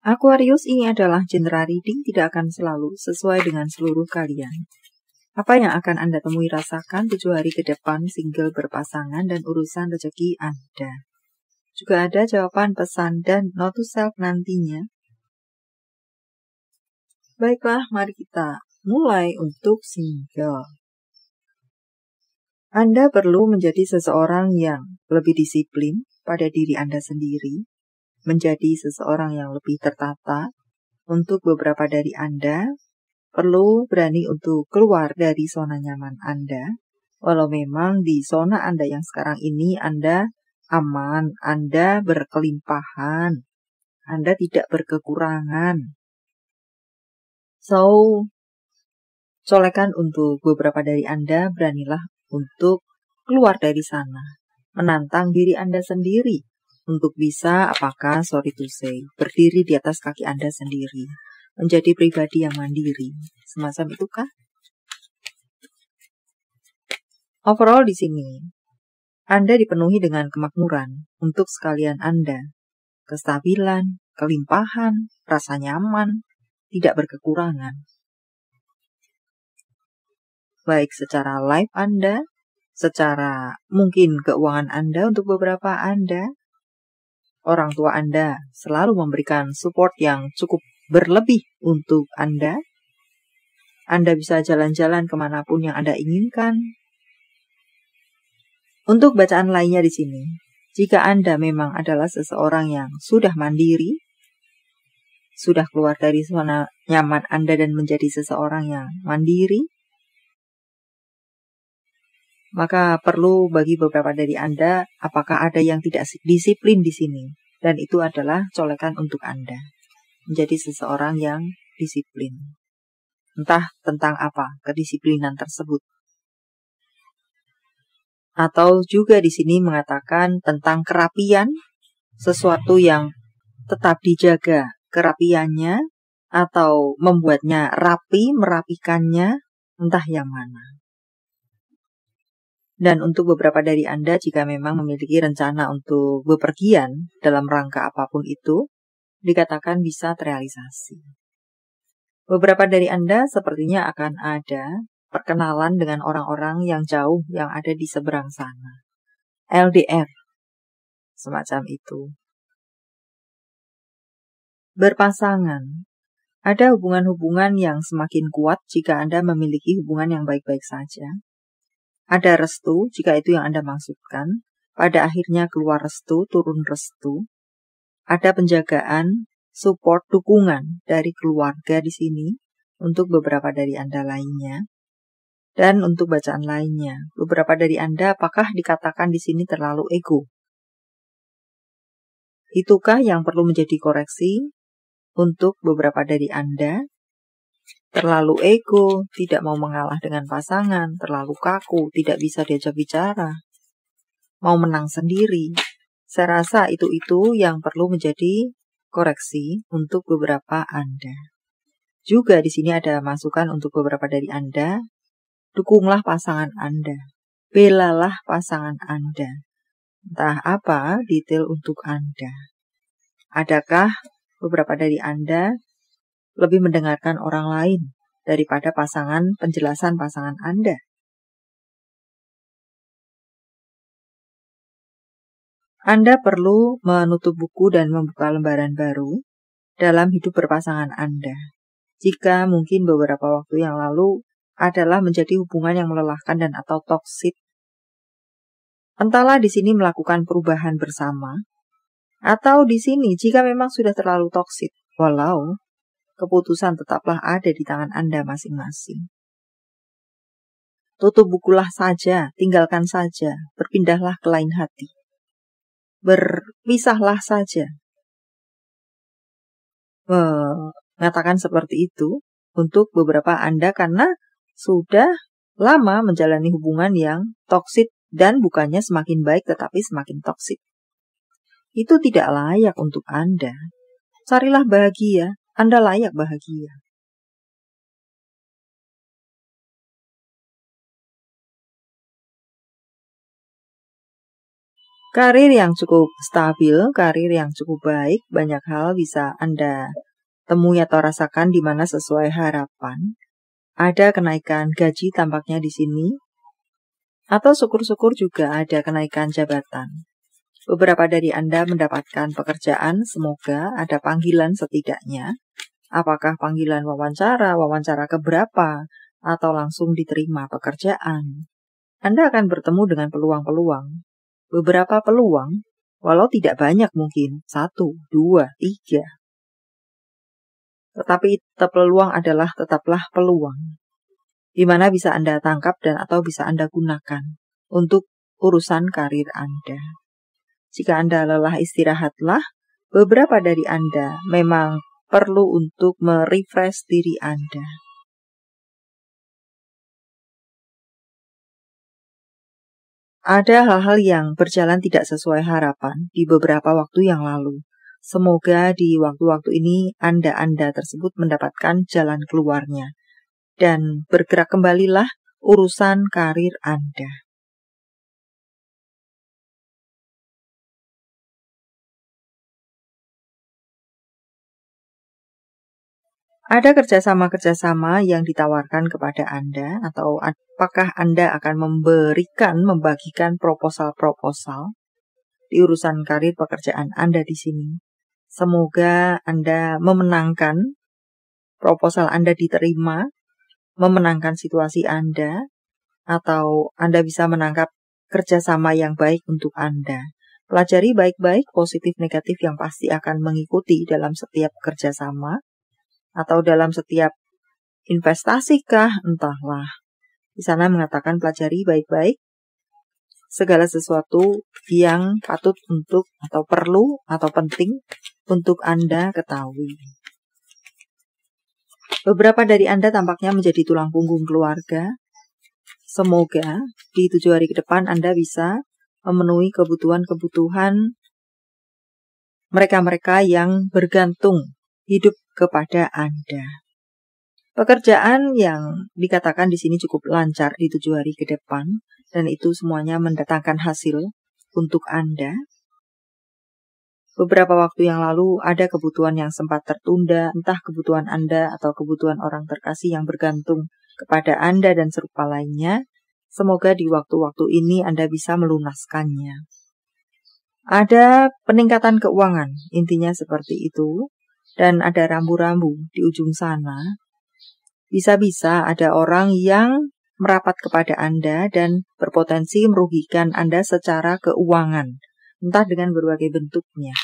Aquarius, ini adalah genre reading tidak akan selalu sesuai dengan seluruh kalian. Apa yang akan Anda temui rasakan 7 hari ke depan single berpasangan dan urusan rezeki Anda. Juga ada jawaban pesan dan note to self nantinya. Baiklah, mari kita mulai untuk single. Anda perlu menjadi seseorang yang lebih disiplin pada diri Anda sendiri, menjadi seseorang yang lebih tertata. Untuk beberapa dari Anda, perlu berani untuk keluar dari zona nyaman Anda. Walau memang di zona Anda yang sekarang ini Anda aman, Anda berkelimpahan, Anda tidak berkekurangan. So, colekan untuk beberapa dari Anda, beranilah untuk keluar dari sana, menantang diri Anda sendiri untuk bisa, sorry to say, berdiri di atas kaki Anda sendiri, menjadi pribadi yang mandiri. Semacam itukah? Overall di sini, Anda dipenuhi dengan kemakmuran untuk sekalian Anda, kestabilan, kelimpahan, rasa nyaman, tidak berkekurangan. Baik secara life Anda, secara mungkin keuangan Anda untuk beberapa Anda, orang tua Anda selalu memberikan support yang cukup berlebih untuk Anda. Anda bisa jalan-jalan kemanapun yang Anda inginkan. Untuk bacaan lainnya di sini, jika Anda memang adalah seseorang yang sudah mandiri, sudah keluar dari zona nyaman Anda dan menjadi seseorang yang mandiri, maka perlu bagi beberapa dari Anda, apakah ada yang tidak disiplin di sini? Dan itu adalah colekan untuk Anda, menjadi seseorang yang disiplin. Entah tentang apa kedisiplinan tersebut. Atau juga di sini mengatakan tentang kerapian, sesuatu yang tetap dijaga kerapiannya, atau membuatnya rapi, merapikannya, entah yang mana. Dan untuk beberapa dari Anda, jika memang memiliki rencana untuk bepergian dalam rangka apapun itu, dikatakan bisa terrealisasi. Beberapa dari Anda sepertinya akan ada perkenalan dengan orang-orang yang jauh yang ada di seberang sana. LDR, semacam itu. Berpasangan, ada hubungan-hubungan yang semakin kuat jika Anda memiliki hubungan yang baik-baik saja. Ada restu, jika itu yang Anda maksudkan. Pada akhirnya keluar restu, turun restu. Ada penjagaan, support, dukungan dari keluarga di sini untuk beberapa dari Anda lainnya. Dan untuk bacaan lainnya, beberapa dari Anda apakah dikatakan di sini terlalu ego? Itukah yang perlu menjadi koreksi untuk beberapa dari Anda? Terlalu ego, tidak mau mengalah dengan pasangan, terlalu kaku, tidak bisa diajak bicara, mau menang sendiri. Saya rasa itu yang perlu menjadi koreksi untuk beberapa Anda. Juga di sini ada masukan untuk beberapa dari Anda. Dukunglah pasangan Anda, belalah pasangan Anda. Entah apa detail untuk Anda. Adakah beberapa dari Anda lebih mendengarkan orang lain daripada penjelasan pasangan Anda? Anda perlu menutup buku dan membuka lembaran baru dalam hidup berpasangan Anda. Jika mungkin beberapa waktu yang lalu adalah menjadi hubungan yang melelahkan dan atau toksik. Entahlah di sini melakukan perubahan bersama, atau di sini jika memang sudah terlalu toksik, walau keputusan tetaplah ada di tangan Anda masing-masing. Tutup bukulah saja, tinggalkan saja, berpindahlah ke lain hati. Berpisahlah saja. Mengatakan seperti itu untuk beberapa Anda karena sudah lama menjalani hubungan yang toksik dan bukannya semakin baik tetapi semakin toksik. Itu tidak layak untuk Anda. Carilah bahagia, Anda layak bahagia. Karir yang cukup stabil, karir yang cukup baik, banyak hal bisa Anda temui atau rasakan di mana sesuai harapan. Ada kenaikan gaji tampaknya di sini, atau syukur-syukur juga ada kenaikan jabatan. Beberapa dari Anda mendapatkan pekerjaan, semoga ada panggilan setidaknya. Apakah panggilan wawancara keberapa, atau langsung diterima pekerjaan. Anda akan bertemu dengan peluang-peluang. Beberapa peluang, walau tidak banyak mungkin, 1, 2, 3. Tetapi peluang adalah tetaplah peluang. Di mana bisa Anda tangkap dan atau bisa Anda gunakan untuk urusan karir Anda. Jika Anda lelah, istirahatlah. Beberapa dari Anda memang perlu untuk merefresh diri Anda. Ada hal-hal yang berjalan tidak sesuai harapan di beberapa waktu yang lalu. Semoga di waktu-waktu ini Anda tersebut mendapatkan jalan keluarnya. Dan bergerak kembalilah urusan karir Anda. Ada kerjasama-kerjasama yang ditawarkan kepada Anda, atau apakah Anda akan membagikan proposal-proposal di urusan karir pekerjaan Anda di sini. Semoga Anda memenangkan, proposal Anda diterima, memenangkan situasi Anda, atau Anda bisa menangkap kerjasama yang baik untuk Anda. Pelajari baik-baik positif negatif yang pasti akan mengikuti dalam setiap kerjasama, atau dalam setiap investasi kah, entahlah. Di sana mengatakan pelajari baik-baik segala sesuatu yang patut untuk, atau perlu, atau penting untuk Anda ketahui. Beberapa dari Anda tampaknya menjadi tulang punggung keluarga. Semoga di 7 hari ke depan Anda bisa memenuhi kebutuhan-kebutuhan mereka-mereka yang bergantung hidup kepada Anda. Pekerjaan yang dikatakan di sini cukup lancar di 7 hari ke depan, dan itu semuanya mendatangkan hasil untuk Anda. Beberapa waktu yang lalu ada kebutuhan yang sempat tertunda, entah kebutuhan Anda atau kebutuhan orang terkasih yang bergantung kepada Anda dan serupa lainnya. Semoga di waktu-waktu ini Anda bisa melunaskannya. Ada peningkatan keuangan, intinya seperti itu, dan ada rambu-rambu di ujung sana. Bisa-bisa ada orang yang merapat kepada Anda dan berpotensi merugikan Anda secara keuangan, entah dengan berbagai bentuknya.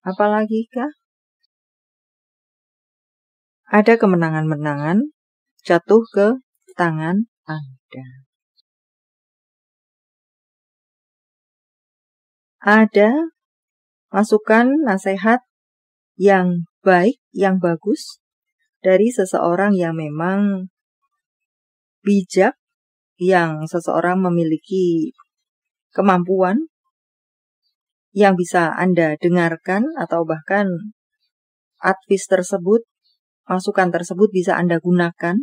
Apalagi kah? Ada kemenangan-menangan jatuh ke tangan Anda. Ada masukan, nasihat yang baik, yang bagus dari seseorang yang memang bijak, yang seseorang memiliki kemampuan yang bisa Anda dengarkan, atau bahkan advice tersebut, masukan tersebut bisa Anda gunakan,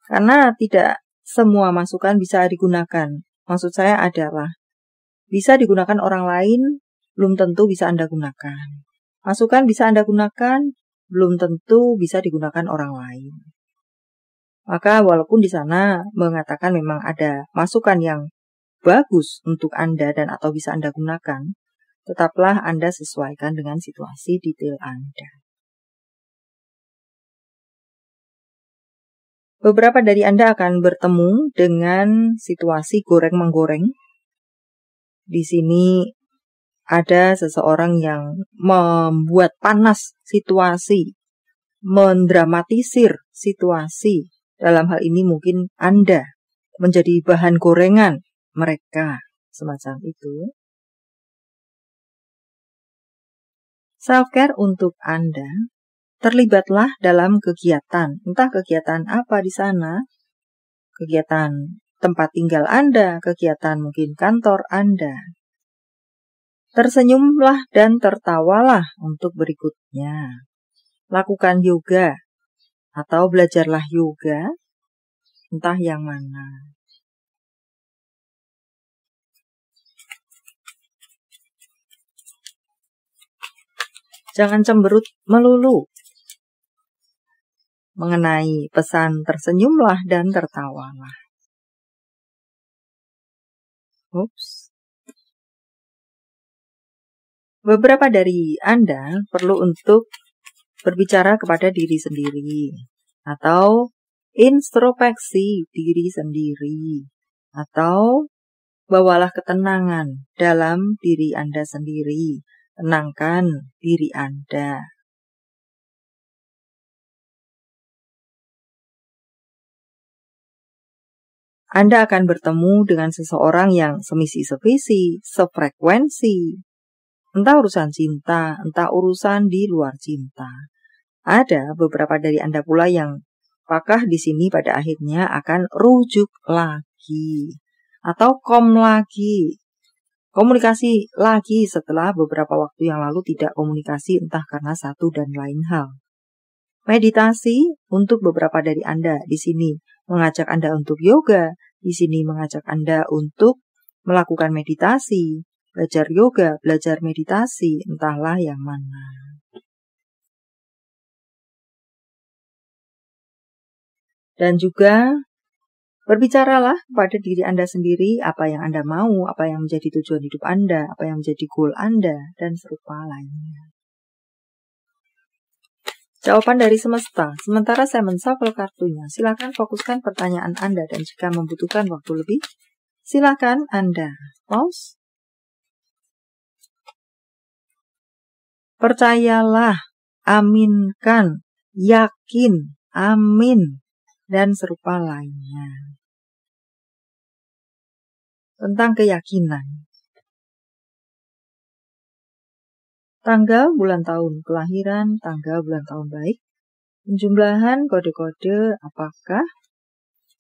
karena tidak semua masukan bisa digunakan. Maksud saya adalah bisa digunakan orang lain, belum tentu bisa Anda gunakan. Masukan bisa Anda gunakan, belum tentu bisa digunakan orang lain. Maka walaupun di sana mengatakan memang ada masukan yang bagus untuk Anda dan atau bisa Anda gunakan, tetaplah Anda sesuaikan dengan situasi detail Anda. Beberapa dari Anda akan bertemu dengan situasi goreng-menggoreng. Di sini ada seseorang yang membuat panas situasi, mendramatisir situasi. Dalam hal ini mungkin Anda menjadi bahan gorengan mereka, semacam itu. Self-care untuk Anda, terlibatlah dalam kegiatan. Entah kegiatan apa di sana, kegiatan tempat tinggal Anda, kegiatan mungkin kantor Anda. Tersenyumlah dan tertawalah untuk berikutnya. Lakukan yoga atau belajarlah yoga, entah yang mana. Jangan cemberut melulu. Mengenai pesan tersenyumlah dan tertawalah. Beberapa dari Anda perlu untuk berbicara kepada diri sendiri, atau introspeksi diri sendiri, atau bawalah ketenangan dalam diri Anda sendiri. Tenangkan diri Anda. Anda akan bertemu dengan seseorang yang semisi-sevisi, sefrekuensi. Entah urusan cinta, entah urusan di luar cinta. Ada beberapa dari Anda pula yang apakah di sini pada akhirnya akan rujuk lagi atau lagi, komunikasi lagi setelah beberapa waktu yang lalu tidak komunikasi entah karena satu dan lain hal. Meditasi untuk beberapa dari Anda di sini mengajak Anda untuk yoga, di sini mengajak Anda untuk melakukan meditasi. Belajar yoga, belajar meditasi, entahlah yang mana. Dan juga berbicaralah pada diri Anda sendiri apa yang Anda mau, apa yang menjadi tujuan hidup Anda, apa yang menjadi goal Anda, dan serupa lainnya. Jawaban dari semesta. Sementara saya menshuffle kartunya, silakan fokuskan pertanyaan Anda dan jika membutuhkan waktu lebih, silakan Anda pause. Percayalah, aminkan, yakin, amin, dan serupa lainnya. Tentang keyakinan. Tanggal, bulan, tahun kelahiran, tanggal, bulan, tahun baik. Penjumlahan kode-kode apakah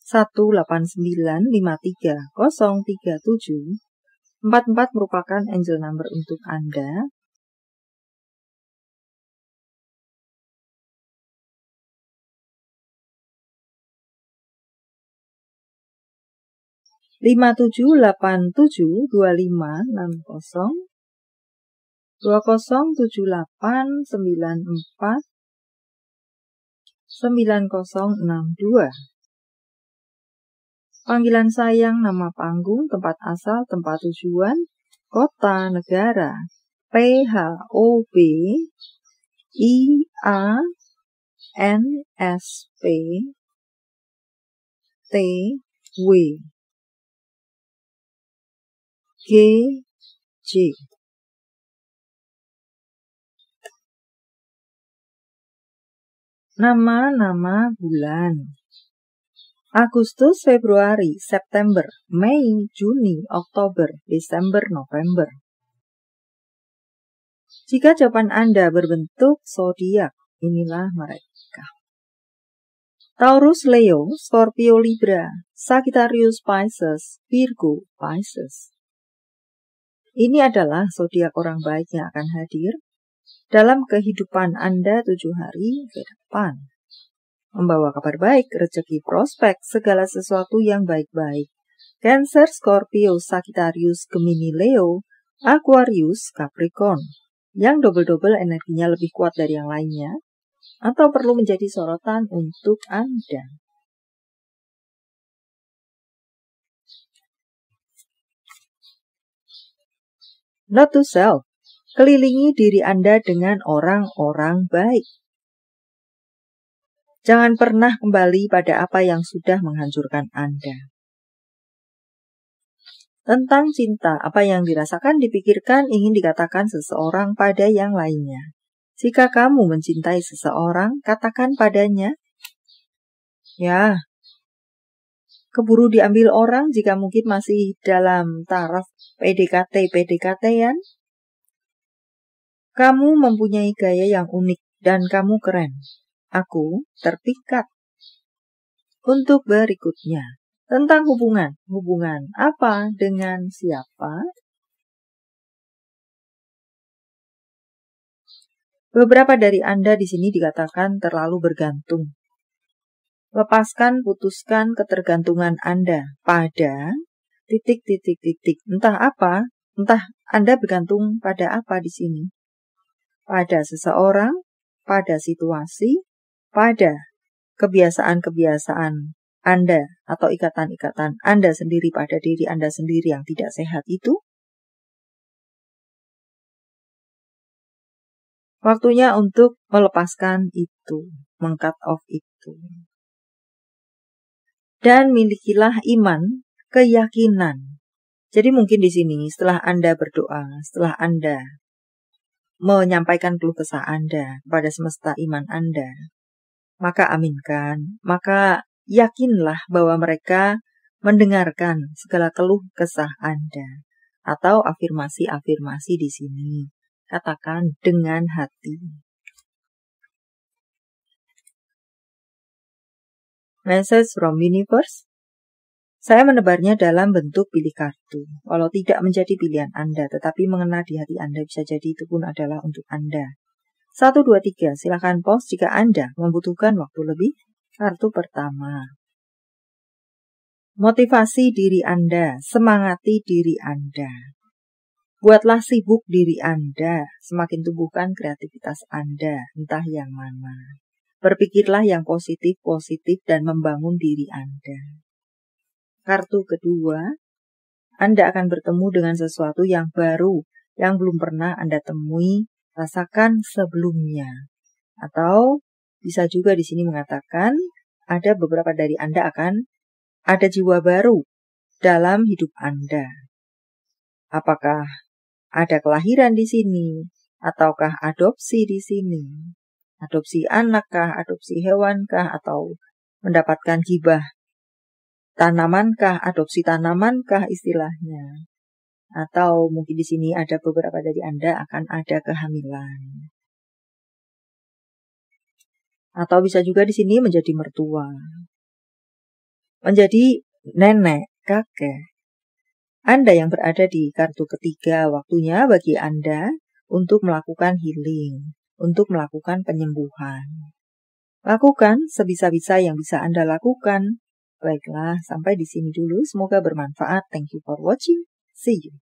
189530037. 44 merupakan angel number untuk Anda. 57872560 207894 9062. Panggilan sayang, nama panggung, tempat asal, tempat tujuan, kota, negara, PHOB, IANSP, TW, GJ. Nama-nama bulan. Agustus, Februari, September, Mei, Juni, Oktober, Desember, November. Jika jawaban Anda berbentuk zodiak, inilah mereka. Taurus, Leo, Scorpio, Libra, Sagittarius, Pisces, Virgo, Pisces. Ini adalah zodiak orang baik yang akan hadir dalam kehidupan Anda 7 hari ke depan. Membawa kabar baik, rezeki, prospek, segala sesuatu yang baik-baik. Cancer, Scorpio, Sagittarius, Gemini, Leo, Aquarius, Capricorn. Yang double-double energinya lebih kuat dari yang lainnya, atau perlu menjadi sorotan untuk Anda. Note to self. Kelilingi diri Anda dengan orang-orang baik. Jangan pernah kembali pada apa yang sudah menghancurkan Anda. Tentang cinta, apa yang dirasakan, dipikirkan, ingin dikatakan seseorang pada yang lainnya. Jika kamu mencintai seseorang, katakan padanya, ya, keburu diambil orang jika mungkin masih dalam taraf PDKT-PDKT-an. Kamu mempunyai gaya yang unik dan kamu keren. Aku terpikat. Untuk berikutnya, tentang hubungan. Hubungan apa dengan siapa? Beberapa dari Anda di sini dikatakan terlalu bergantung. Lepaskan, putuskan ketergantungan Anda pada titik. Entah apa, entah Anda bergantung pada apa di sini. pada seseorang, pada situasi, pada kebiasaan-kebiasaan Anda atau ikatan-ikatan Anda sendiri pada diri Anda sendiri yang tidak sehat itu, waktunya untuk melepaskan itu, meng-cut off itu. Dan milikilah iman, keyakinan. Jadi mungkin di sini setelah Anda berdoa, setelah Anda menyampaikan keluh kesah Anda kepada semesta iman Anda, maka aminkan, maka yakinlah bahwa mereka mendengarkan segala keluh kesah Anda. Atau afirmasi-afirmasi di sini. Katakan dengan hati. Message from Universe. Saya menebarnya dalam bentuk pilih kartu. Walau tidak menjadi pilihan Anda, tetapi mengena di hati Anda, bisa jadi itu pun adalah untuk Anda. 1, 2, 3, silakan pause jika Anda membutuhkan waktu lebih. Kartu pertama. Motivasi diri Anda, semangati diri Anda. Buatlah sibuk diri Anda, semakin tumbuhkan kreativitas Anda, entah yang mana. Berpikirlah yang positif-positif dan membangun diri Anda. Kartu kedua, Anda akan bertemu dengan sesuatu yang baru, yang belum pernah Anda temui, rasakan sebelumnya. Atau bisa juga di sini mengatakan, ada beberapa dari Anda akan ada jiwa baru dalam hidup Anda. Apakah ada kelahiran di sini? Ataukah adopsi di sini? Adopsi anakkah? Adopsi hewankah? Atau mendapatkan hibah tanamankah? Adopsi tanamankah istilahnya? Atau mungkin di sini ada beberapa dari Anda akan ada kehamilan. Atau bisa juga di sini menjadi mertua. Menjadi nenek, kakek. Anda yang berada di kartu ketiga, waktunya bagi Anda untuk melakukan healing, untuk melakukan penyembuhan. Lakukan sebisa-bisa yang bisa Anda lakukan. Baiklah, sampai di sini dulu. Semoga bermanfaat. Thank you for watching. See you.